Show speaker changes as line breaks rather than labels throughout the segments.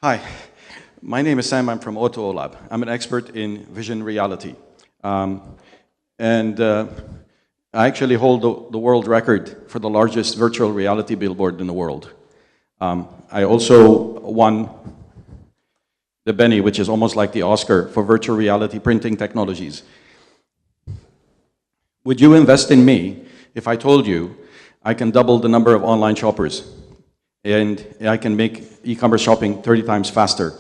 Hi, my name is Sam. I'm from AutoLab. I'm an expert in vision reality. And I actually hold the world record for the largest virtual reality billboard in the world. I also won the Benny, which is almost like the Oscar for virtual reality printing technologies. Would you invest in me if I told you I can double the number of online shoppers and I can make e-commerce shopping 30 times faster?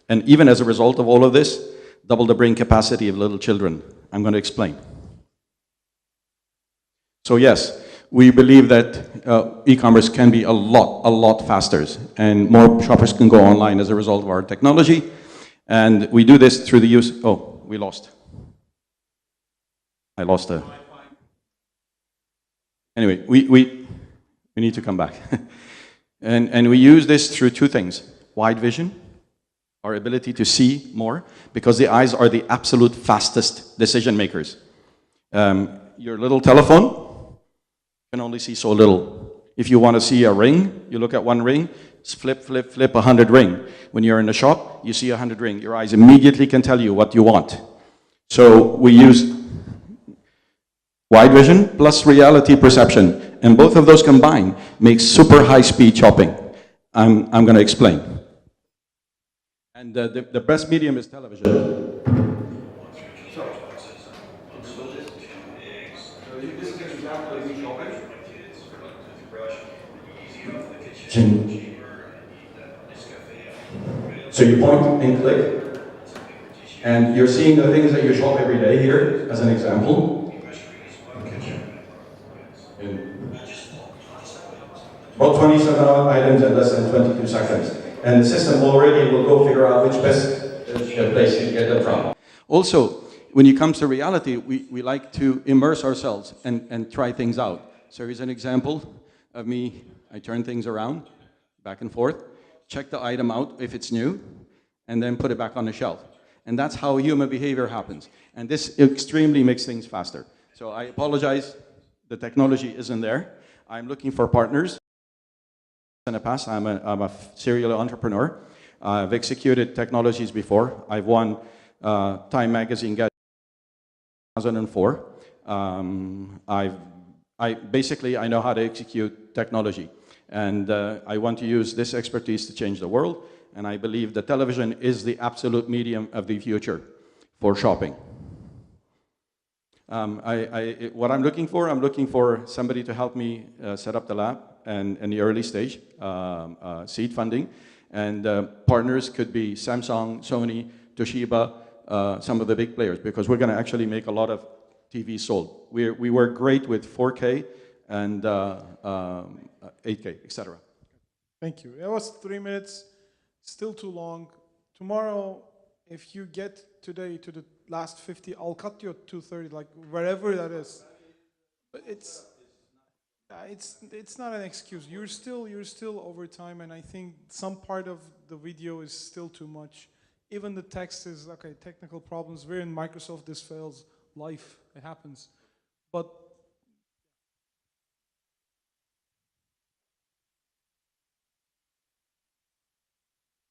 And even as a result of all of this, double the brain capacity of little children. I'm going to explain. So yes, we believe that e-commerce can be a lot faster, and more shoppers can go online as a result of our technology. And we do this through the use, oh, we lost. I lost a, anyway, we need to come back. and we use this through two things: wide vision, our ability to see more, because the eyes are the absolute fastest decision makers. Your little telephone can only see so little. If you want to see a ring, you look at one ring, flip, 100 ring. When you're in a shop, you see 100 ring. Your eyes immediately can tell you what you want. So we use wide vision plus reality perception, and both of those combined make super high-speed shopping. I'm going to explain. And the best medium is television. So you point and click, and you're seeing the things that you shop every day here, as an example. About 27 items in less than 22 seconds. And the system already will go figure out which best place you get them from. Also, when it comes to reality, we like to immerse ourselves and try things out. So here's an example of me. I turn things around, back and forth, check the item out if it's new, and then put it back on the shelf. And that's how human behavior happens. And this extremely makes things faster. So I apologize, the technology isn't there. I'm looking for partners. In the past, I'm a serial entrepreneur. I've executed technologies before. I've won Time Magazine 2004. Basically, I know how to execute technology. And I want to use this expertise to change the world. And I believe that television is the absolute medium of the future for shopping. What I'm looking for somebody to help me set up the lab and in the early stage, seed funding. And partners could be Samsung, Sony, Toshiba, some of the big players, because we're going to actually make a lot of TVs sold. We work great with 4K and 8K, etc.
Thank you. It was 3 minutes, still too long. Tomorrow, if you get today to the last 50, I'll cut you at 2:30, like wherever that is. But it's not an excuse. You're still over time, and I think some part of the video is still too much. Even the text is okay. Technical problems. We're in Microsoft. This fails. Life. It happens. But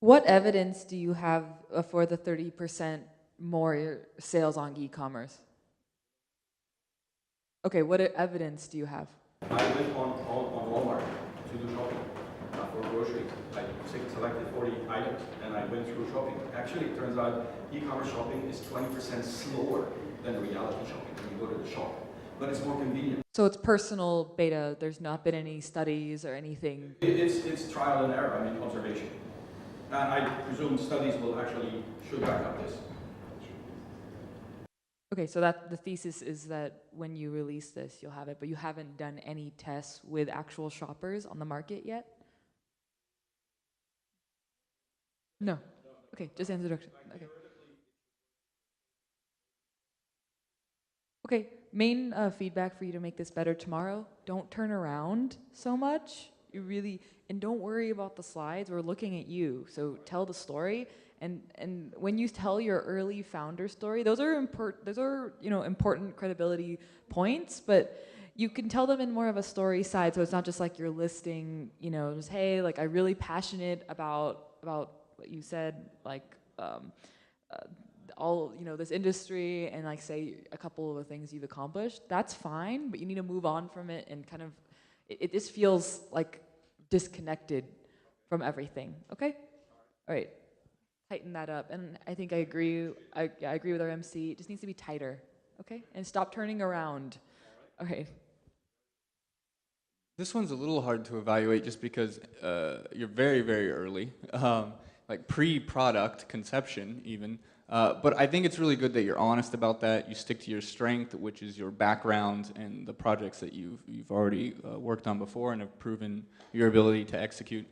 what evidence do you have for the 30% more sales on e-commerce? Okay, what evidence do you have?
I went on Walmart to do shopping for groceries. I selected 40 items and I went through shopping. Actually, it turns out e-commerce shopping is 20% slower than reality shopping when you go to the shop, but it's more convenient.
So it's personal beta. There's not been any studies or anything.
It's trial and error. I mean, observation. And I presume studies will actually should back up this.
Okay, so that the thesis is that when you release this, you'll have it, but you haven't done any tests with actual shoppers on the market yet? No. Okay, just answer the question. Okay. Okay, main feedback for you to make this better tomorrow, don't turn around so much. You really, and don't worry about the slides. We're looking at you, so tell the story. And when you tell your early founder story, those are important credibility points, but you can tell them in more of a story side, so it's not just like you're listing, just hey, like I'm really passionate about what you said, like all, this industry, and like say a couple of the things you've accomplished, that's fine, but you need to move on from it and kind of, it just feels like disconnected from everything, okay? All right, tighten that up. And I think I agree with our MC, it just needs to be tighter, okay? And stop turning around. All right.
This one's a little hard to evaluate just because you're very, very early, like pre-product conception even. But I think it's really good that you're honest about that. You stick to your strength, which is your background and the projects that you've already worked on before and have proven your ability to execute.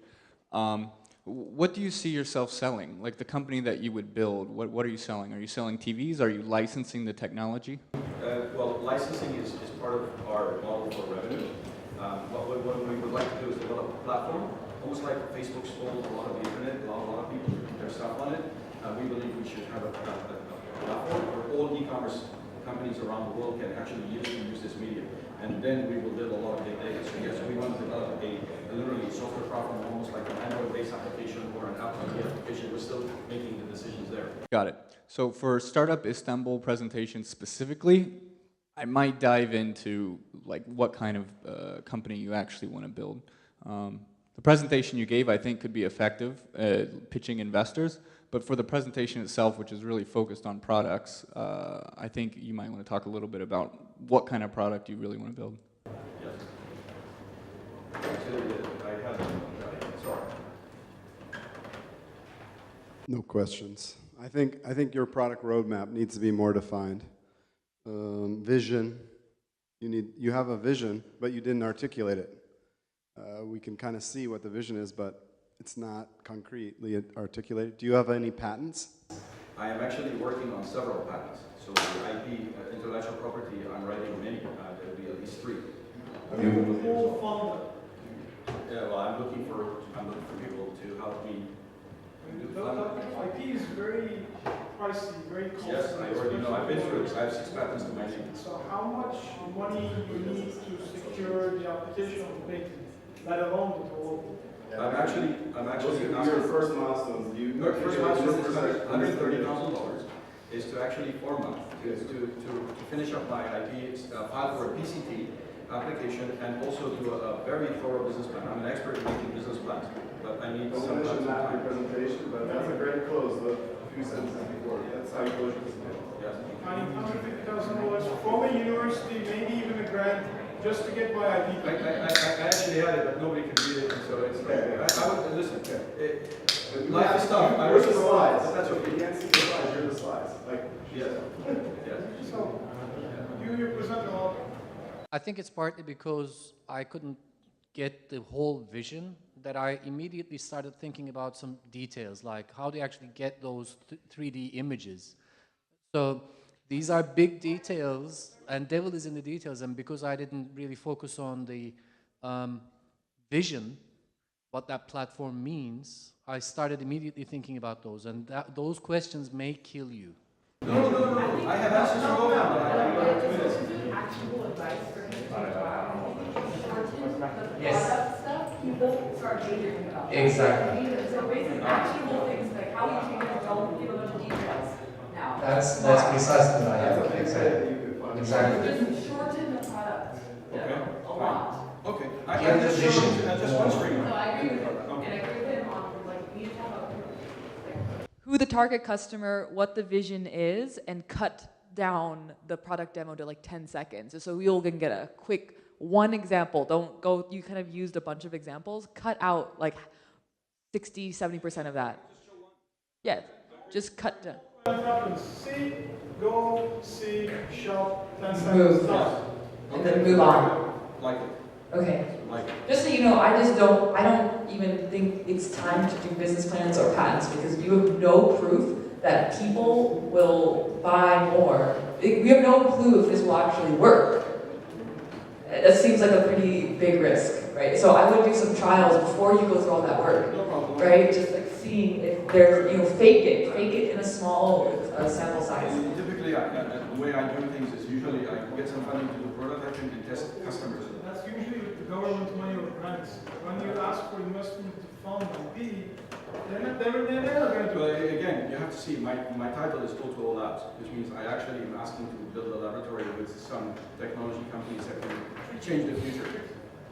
What do you see yourself selling? Like the company that you would build, what are you selling? Are you selling TVs? Are you licensing the technology?
Well, licensing is part of our model for revenue. What we would like to do is develop a platform, almost like Facebook stole a lot of the internet, a lot of people put their stuff on it. We believe we should have a platform where all e-commerce companies around the world can actually use this medium. And then we will build a lot of big data. So yes, we want to develop a literally software platform, almost like an Android-based application or an Apple TV application. We're still making the decisions there.
Got it. So for Startup Istanbul presentation specifically, I might dive into like what kind of company you actually want to build. The presentation you gave, I think, could be effective at pitching investors, but for the presentation itself, which is really focused on products, I think you might want to talk a little bit about what kind of product you really want to build.
Yes. I have sorry.
No questions. I think your product roadmap needs to be more defined. Vision. You have a vision, but you didn't articulate it. We can kind of see what the vision is, but it's not concretely articulated. Do you have any patents?
I am actually working on several patents. So the IP, intellectual property, I'm writing many. There will be at least 3. Yeah, well, I'm looking for people to help me.
IP is very pricey, very costly.
Yes, I already know. I've been through this. I have 6 patents to my name.
So how much money you need to secure the application of the patent, let alone the total?
I'm actually
Your first milestone.
First milestone is $130,000 is to actually format, to finish up my IP, file for a PCT application, and also do a very thorough business plan. I'm an expert in making business plans, but I need some time.
Presentation, but that's a great close. The few sentences before. That's how you close this deal.
Yes.
I need $150,000 from a university, maybe even a grant, just to get my IP.
I actually had it, but nobody could read it, and so it's like, I would, listen, life is tough. I
Where's
was
the slides?
that's okay.
You can't see the slides, you're the slides. Like,
Yes. Yes.
So, you present a lot.
I think it's partly because I couldn't get the whole vision that I immediately started thinking about some details, like how do you actually get those 3D images. So these are big details, and devil is in the details, and because I didn't really focus on the vision, what that platform means, I started immediately thinking about those, and those questions may kill you.
No. I have answers for all of them.
Actionable advice for him to shorten the
Yes.
product stuff, he won't start daydreaming about that.
Exactly.
So basically actionable things like how you change it, don't give a bunch of details now.
That's precisely what I have. Exactly.
Just shorten the product a lot.
Okay.
Get the vision.
Just one screen.
So I agree with him, and I agree with him on like we need to talk about
Who the target customer, what the vision is, and cut down the product demo to like 10 seconds. So we all can get a quick one example. Don't go, you kind of used a bunch of examples. Cut out like 60, 70% of that. Yeah, just cut down.
What happens? See, go, see, shop, 10 seconds, stop.
and then move on.
Like it.
Okay.
Like it.
Just so you know, I don't even think it's time to do business plans or patents because you have no proof that people will buy more. We have no clue if this will actually work. That seems like a pretty big risk, right? So I would do some trials before you go through all that work,
No problem.
right? Just like seeing if there's, fake it in a small sample size.
Typically, the way I do things is usually I get some funding to do prototyping and test customers.
That's usually with the government money or grants. When you ask for investment to fund IP,
They're never going to do it. Again, you have to see, my title is O2O Labs, which means I actually am asking to build a laboratory with some technology companies that can change the future.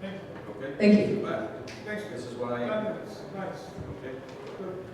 Thank you.
Okay?
Thank you.
But
Thanks.
this is what I am.
10 minutes. Nice.
Okay?
Good.